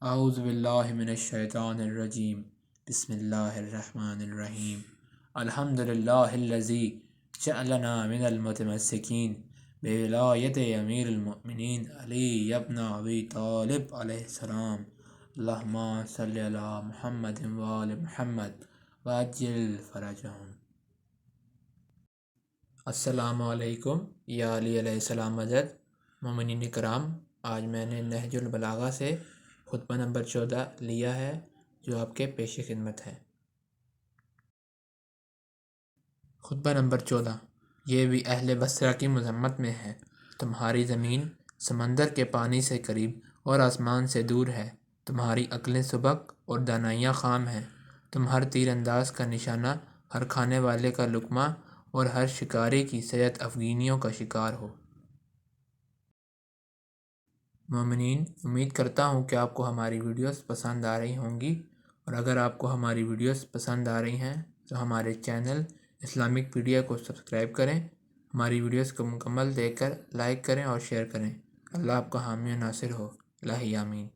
اعوذ باللہ من الشیطان الرجیم بسم اللہ الرحمن الرحیم الحمد للہ الذی جعلنا من المتمسکین بولایت امیر المؤمنین علی ابن ابی طالب علیہ السلام اللہم صلی علی محمد وآل محمد وعجل فرجہم۔ السلام علیکم یا علی علیہ السلام مدد۔ مومنین کرام، آج میں نے نہج البلاغہ سے خطبہ نمبر 14 لیا ہے جو آپ کے پیش خدمت ہے۔ خطبہ نمبر 14 یہ بھی اہل بصرہ کی مذمت میں ہے۔ تمہاری زمین سمندر کے پانی سے قریب اور آسمان سے دور ہے، تمہاری عقلیں سبک اور دانائیاں خام ہیں، تم ہر تیر انداز کا نشانہ، ہر کھانے والے کا لقمہ اور ہر شکاری کی صحت افغینیوں کا شکار ہو۔ مومنین، امید کرتا ہوں کہ آپ کو ہماری ویڈیوز پسند آ رہی ہوں گی، اور اگر آپ کو ہماری ویڈیوز پسند آ رہی ہیں تو ہمارے چینل اسلامک پیڈیا کو سبسکرائب کریں، ہماری ویڈیوز کو مکمل دیکھ کر لائک کریں اور شیئر کریں۔ اللہ آپ کا حامی و ناصر ہو۔ الہی آمین۔